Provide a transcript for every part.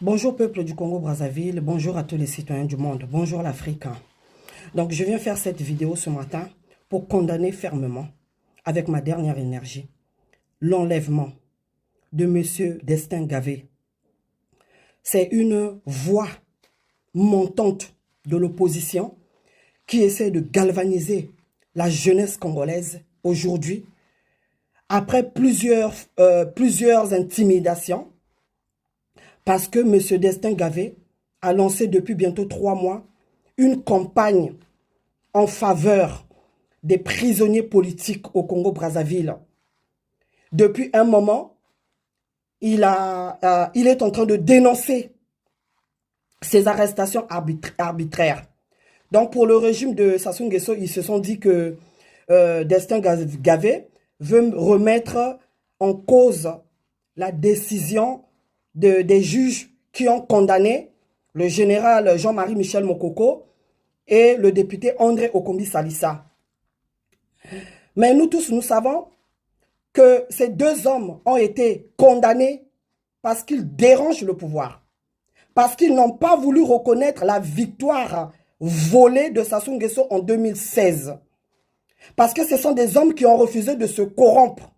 Bonjour peuple du Congo-Brazzaville, bonjour à tous les citoyens du monde, bonjour l'Afrique. Donc je viens faire cette vidéo ce matin pour condamner fermement, avec ma dernière énergie, l'enlèvement de M. Destin Gavé. C'est une voix montante de l'opposition qui essaie de galvaniser la jeunesse congolaise aujourd'hui, après plusieurs intimidations, parce que M. Destin Gavé a lancé depuis bientôt 3 mois une campagne en faveur des prisonniers politiques au Congo-Brazzaville. Depuis un moment, il est en train de dénoncer ces arrestations arbitraires. Donc pour le régime de Sassou Nguesso, ils se sont dit que Destin Gavé veut remettre en cause la décision des juges qui ont condamné le général Jean-Marie Michel Mokoko et le député André Okombi Salissa. Mais nous tous, nous savons que ces deux hommes ont été condamnés parce qu'ils dérangent le pouvoir, parce qu'ils n'ont pas voulu reconnaître la victoire volée de Sassou Nguesso en 2016. Parce que ce sont des hommes qui ont refusé de se corrompre,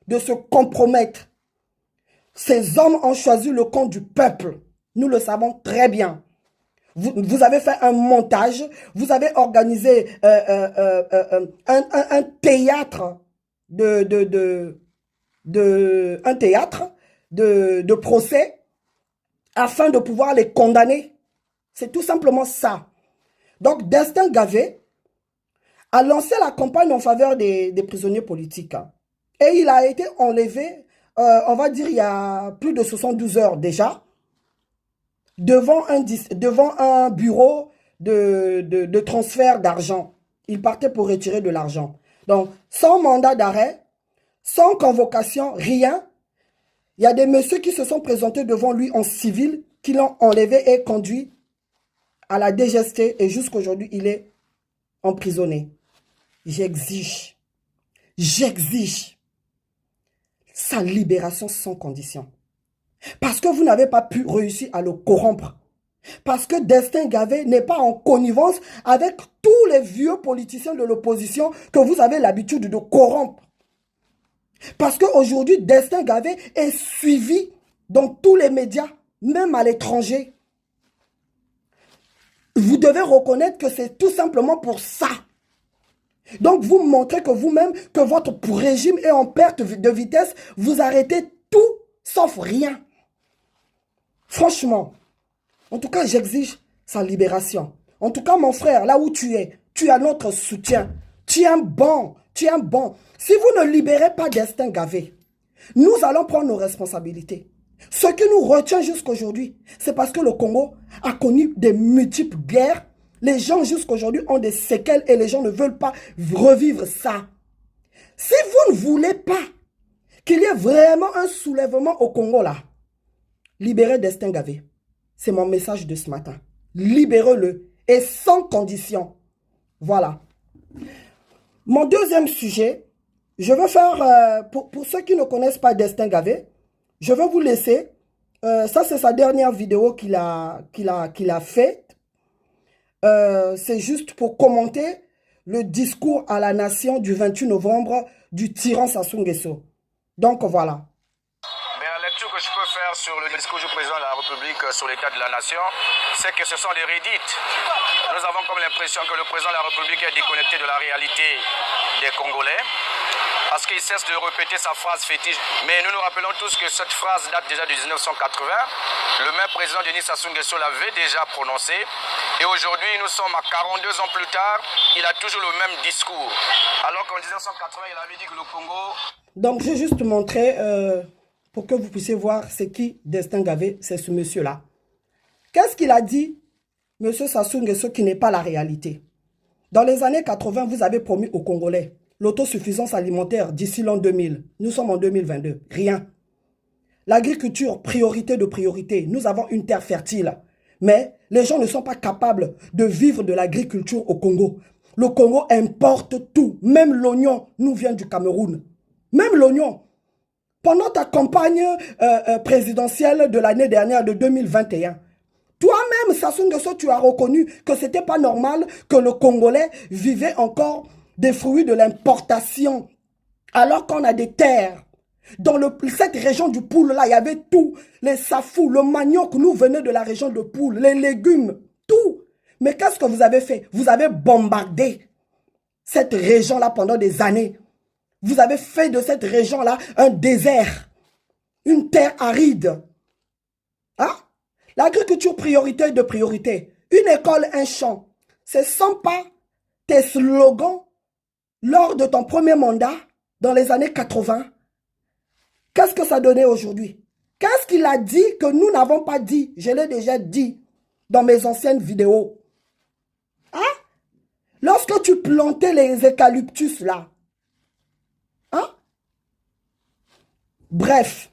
de se compromettre. Ces hommes ont choisi le camp du peuple. Nous le savons très bien. Vous avez fait un montage, vous avez organisé un théâtre de procès afin de pouvoir les condamner. C'est tout simplement ça. Donc, Destin Gavé a lancé la campagne en faveur des prisonniers politiques. Et il a été enlevé, on va dire, il y a plus de 72 heures déjà, devant un bureau de transfert d'argent. Il partait pour retirer de l'argent. Donc, sans mandat d'arrêt, sans convocation, rien. Il y a des messieurs qui se sont présentés devant lui en civil, qui l'ont enlevé et conduit à la DGST. Et jusqu'aujourd'hui, il est emprisonné. J'exige sa libération sans condition. Parce que vous n'avez pas pu réussir à le corrompre. Parce que Destin Gavé n'est pas en connivence avec tous les vieux politiciens de l'opposition que vous avez l'habitude de corrompre. Parce qu'aujourd'hui, Destin Gavé est suivi dans tous les médias, même à l'étranger. Vous devez reconnaître que c'est tout simplement pour ça. Donc, vous montrez que vous-même, que votre régime est en perte de vitesse, vous arrêtez tout sauf rien. Franchement, en tout cas, j'exige sa libération. En tout cas, mon frère, là où tu es, tu as notre soutien. Tu es un bon. Si vous ne libérez pas Destin Gavé, nous allons prendre nos responsabilités. Ce qui nous retient jusqu'aujourd'hui, c'est parce que le Congo a connu des multiples guerres. Les gens jusqu'aujourd'hui ont des séquelles et les gens ne veulent pas revivre ça. Si vous ne voulez pas qu'il y ait vraiment un soulèvement au Congo là, libérez Destin Gavé. C'est mon message de ce matin. Libérez-le et sans condition. Voilà. Mon deuxième sujet, je veux faire, pour ceux qui ne connaissent pas Destin Gavé, je vais vous laisser. Ça, c'est sa dernière vidéo qu'il a faite. C'est juste pour commenter le discours à la nation du 28 novembre du tyran Sassou Nguesso. Donc voilà. Mais la lecture que je peux faire sur le discours du président de la République sur l'état de la nation, c'est que ce sont des redites. Nous avons comme l'impression que le président de la République est déconnecté de la réalité des Congolais, parce qu'il cesse de répéter sa phrase fétiche. Mais nous nous rappelons tous que cette phrase date déjà de 1980. Le même président Denis Sassou Nguesso l'avait déjà prononcée. Et aujourd'hui, nous sommes à 42 ans plus tard, il a toujours le même discours. Alors qu'en 1980, il avait dit que le Congo... Donc, je vais juste montrer, pour que vous puissiez voir c'est qui Destin Gavé, c'est ce monsieur-là. Qu'est-ce qu'il a dit, monsieur Sassou Nguesso, qui n'est pas la réalité? Dans les années 80, vous avez promis aux Congolais l'autosuffisance alimentaire d'ici l'an 2000. Nous sommes en 2022. Rien. L'agriculture, priorité de priorité. Nous avons une terre fertile. Mais les gens ne sont pas capables de vivre de l'agriculture au Congo. Le Congo importe tout. Même l'oignon nous vient du Cameroun. Même l'oignon. pendant ta campagne présidentielle de l'année dernière, de 2021. Toi-même, Sassou Nguesso, tu as reconnu que ce n'était pas normal que le Congolais vivait encore des fruits de l'importation, alors qu'on a des terres. Dans cette région du Poul-là, il y avait tout. Les safous, le manioc, nous venait de la région de Poul, les légumes, tout. Mais qu'est-ce que vous avez fait? Vous avez bombardé cette région-là pendant des années. Vous avez fait de cette région-là un désert, une terre aride. Hein? L'agriculture priorité de priorité. Une école, un champ. C'est sympa tes slogans lors de ton premier mandat dans les années 80. Qu'est-ce que ça donnait aujourd'hui? Qu'est-ce qu'il a dit que nous n'avons pas dit? Je l'ai déjà dit dans mes anciennes vidéos. Hein? Lorsque tu plantais les eucalyptus là. Hein? Bref,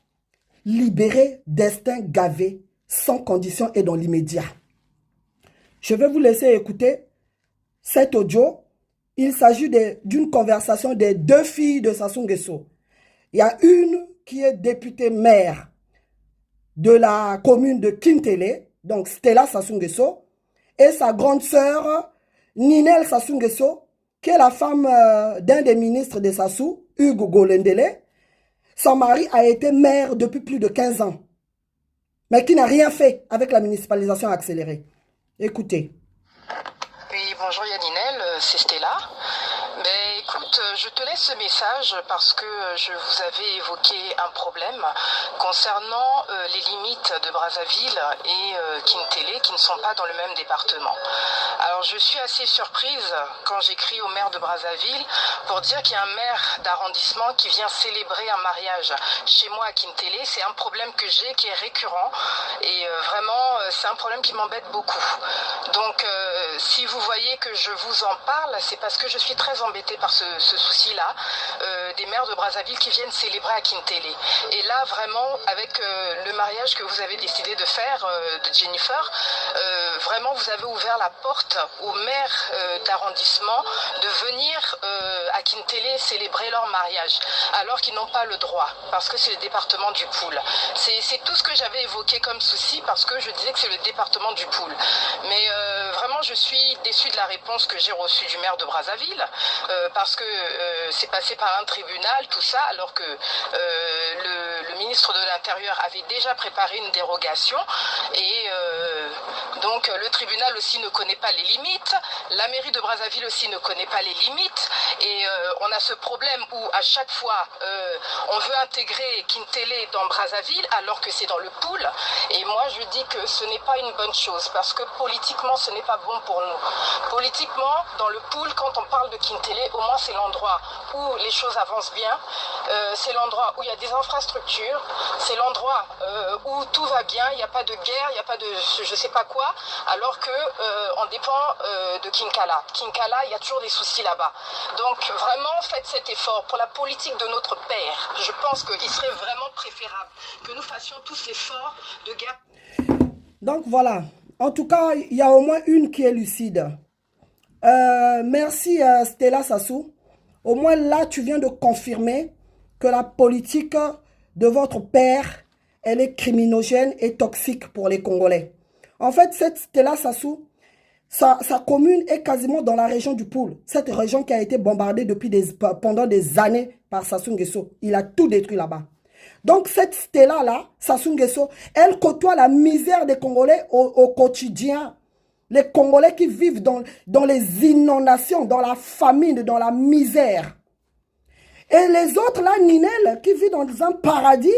libérer Destin Gavé sans condition et dans l'immédiat. Je vais vous laisser écouter cet audio. Il s'agit d'une conversation des deux filles de Sassou Nguesso. Il y a une qui est députée maire de la commune de Kintele, donc Stella Sassou Nguesso, et sa grande sœur Ninel Sassou Nguesso, qui est la femme d'un des ministres de Sassou, Hugues Golondele. Son mari a été maire depuis plus de 15 ans, mais qui n'a rien fait avec la municipalisation accélérée. Écoutez. Oui, bonjour Yaninel, c'est Stella. Mais écoute, je te laisse ce message parce que je vous avais évoqué un problème concernant les limites de Brazzaville et Kintele qui ne sont pas dans le même département. Alors je suis assez surprise quand j'écris au maire de Brazzaville pour dire qu'il y a un maire d'arrondissement qui vient célébrer un mariage chez moi à Kintele. C'est un problème que j'ai qui est récurrent et vraiment c'est un problème qui m'embête beaucoup. Donc si vous voyez que je vous en parle, c'est parce que je suis très embêtée par ce souci-là des maires de Brazzaville qui viennent célébrer à Kintele. Et là, vraiment, avec le mariage que vous avez décidé de faire de Jennifer, vraiment, vous avez ouvert la porte aux maires d'arrondissement de venir à Kintele célébrer leur mariage, alors qu'ils n'ont pas le droit, parce que c'est le département du Poul. C'est tout ce que j'avais évoqué comme souci, parce que je disais que c'est le département du Poul. Mais vraiment, je suis déçue de la réponse que j'ai reçue du maire de Brazzaville, parce que c'est passé par un tribunal, tout ça, alors que le ministre de l'Intérieur avait déjà préparé une dérogation, et donc le tribunal aussi ne connaît pas les limites, la mairie de Brazzaville aussi ne connaît pas les limites, et on a ce problème où à chaque fois on veut intégrer Kintele dans Brazzaville alors que c'est dans le Poul, et moi je dis que ce n'est pas une bonne chose parce que politiquement ce n'est pas bon pour nous. Politiquement, dans le Poul, quand on parle de Kintele, au moins c'est l'endroit où les choses avancent bien, c'est l'endroit où il y a des infrastructures, c'est l'endroit où tout va bien, il n'y a pas de guerre, il n'y a pas de je sais pas quoi, alors que on dépend de Kinkala. Kinkala, il y a toujours des soucis là-bas. Donc vraiment, faites cet effort pour la politique de notre père. Je pense qu'il serait vraiment préférable que nous fassions tous l'effort de guerre. Donc voilà, en tout cas, il y a au moins une qui est lucide. Merci Stella Sassou. Au moins là, tu viens de confirmer que la politique de votre père, elle est criminogène et toxique pour les Congolais. En fait, cette Stella Sassou, sa commune est quasiment dans la région du Poul. Cette région qui a été bombardée pendant des années par Sassou Nguesso. Il a tout détruit là-bas. Donc cette Stella-là, Sassou Nguesso, elle côtoie la misère des Congolais au quotidien. Les Congolais qui vivent dans les inondations, dans la famine, dans la misère. Et les autres là, Ninel, qui vit dans un paradis,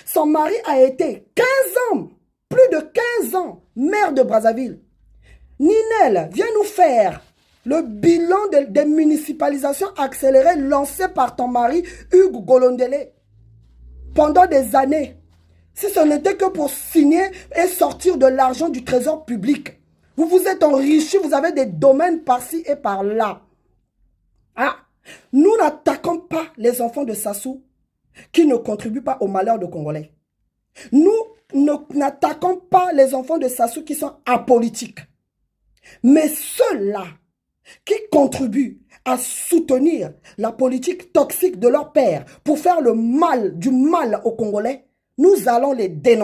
son mari a été 15 ans, plus de 15 ans, maire de Brazzaville. Ninel, viens nous faire le bilan des municipalisations accélérées lancées par ton mari Hugues Golondele pendant des années. Si ce n'était que pour signer et sortir de l'argent du trésor public. Vous vous êtes enrichis, vous avez des domaines par-ci et par-là. Ah, nous n'attaquons pas les enfants de Sassou qui ne contribuent pas au malheur de Congolais. Nous n'attaquons pas les enfants de Sassou qui sont apolitiques. Mais ceux-là qui contribuent à soutenir la politique toxique de leur père pour faire du mal aux Congolais, nous allons les dénoncer.